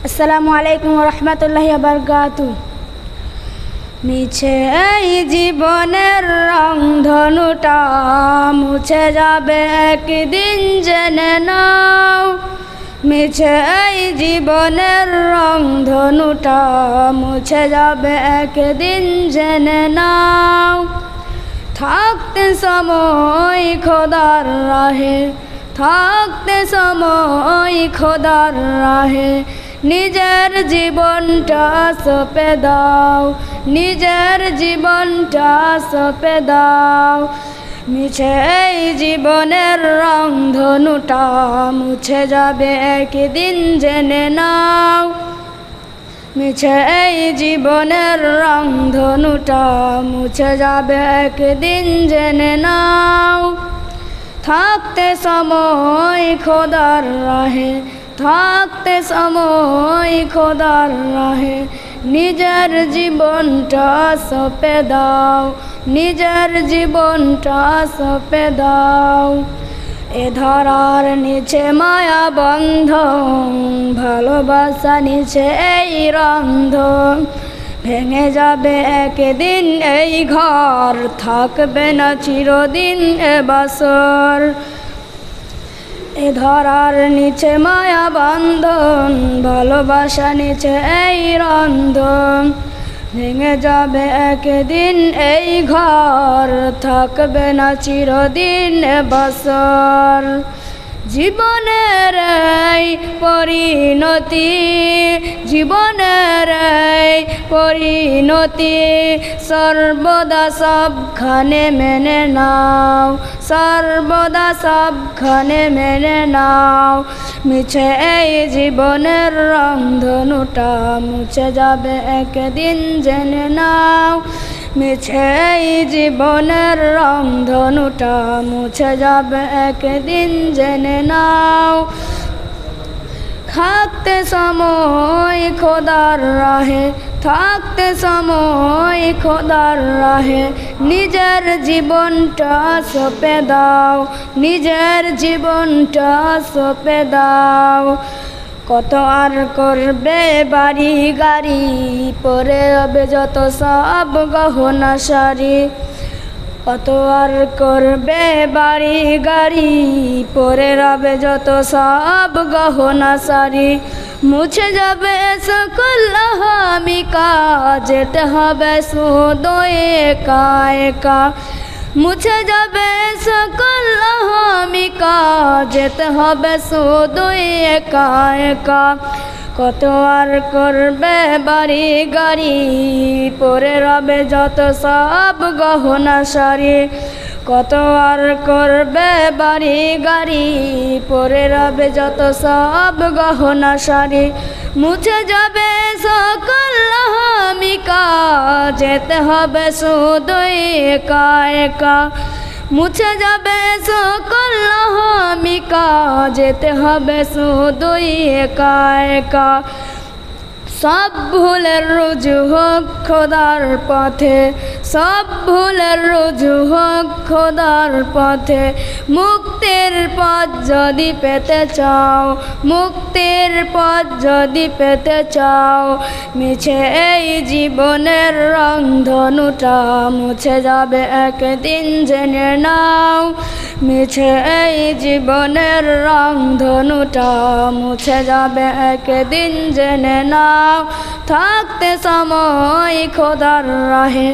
আসসালামু আলাইকুম রহমতুল্লাহি ওয়া বারাকাতুহু। মিছে এই জীবনের রংধনুটা মুছে যাবে একদিন জেনে নাও। মিছে এই জীবনের রংধনুটা মুছে যাবে একদিন জেনে নাও। থাকতে সময় খোদার রাহে, থাকতে সময় খোদার রাহে নিজের জীবনটা সঁপে দাও, নিজের জীবনটা সঁপে দাও। মিছে এই জীবনের রংধনুটা মুছে যাবে একদিন জেনে নাও। মিছে এই জীবনের রংধনুটা মুছে যাবে একদিন জেনে নাও। থাকতে সময় খোদার রাহে, থাকতে সময় খোদার রাহে নিজের জীবনটা সঁপে দাও, নিজের জীবনটা সঁপে দাও। এ ধরার নিচে মায়া বন্ধন, ভালোবাসা নিচে এই রন্ধন। ভেঙে যাবে একদিন এই ঘর, থাকবে না চিরদিন এ বাসর। এ ধরার নিচে মায়া বন্ধন, ভালোবাসা নিচে এই রন্ধন। ভেঙে যাবে একদিন এই ঘর, থাকবে না চিরদিন এ বাসর। জীবনের এই পরিণতি, জীবনের এই পরিণতি সর্বদা সবখানে মেনে নাও, সর্বদা সবখানে মেনে নাও। মিছে এই জীবনের রংধনুটা মুছে যাবে একদিন জেনে নাও। মিছে এই জীবনের রংধনুটা মুছে যাবে একদিন জেনে নাও। থাকতে সময় খোদার রাহে, থাকতে সময় খোদার রাহে নিজের জীবনটা সঁপে দাও, নিজের জীবনটা সঁপে দাও। কত আর করবে বাড়ি গাড়ি, পরে হবে যত সব গহনা শাড়ি। কত আর করবে বাড়ি গাড়ি, পরে রবে যত সব গহনা শাড়ি। মুছে যাবে সকল হামিকা, যেতে হবে শুধু একা একা। মুছে যাবে সকল হামিকা, যেতে হবে শুধু একা একা। কত আর করবে বাড়ি গাড়ি, পরে রবে যত সব গহনা শাড়ি। কত আর করবে বাড়ি গাড়ি, পরে রবে যত সব গহনা শাড়ি। মুছে যাবে সকল হামিকা, যেতে হবে শুধু একা একা। মুছে যাবে সকল হামিকা, যেতে হবে শুধু একা একা। সব ভুলের রুজু হোক খোদার পথে, সব ভুলের রুজু হোক খোদার পথে। মুক্তির পথ যদি পেতে চাও, মুক্তির পথ যদি পেতে চাও। মিছে এই জীবনের রংধনুটা মুছে যাবে একদিন জেনে নাও। মিছে এই জীবনের রংধনুটা মুছে যাবে একদিন জেনে নাও। থাকতে সময় খোদার রাহে,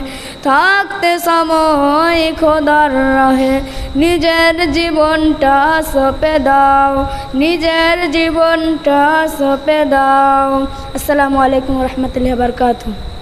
থাকতে সময় খোদার রাহে নিজের জীবনটা সঁপে দাও, নিজের জীবনটা সঁপে দাও। আসসালামু আলাইকুম রহমতুল্লাহি ওয়া বারাকাতুহু।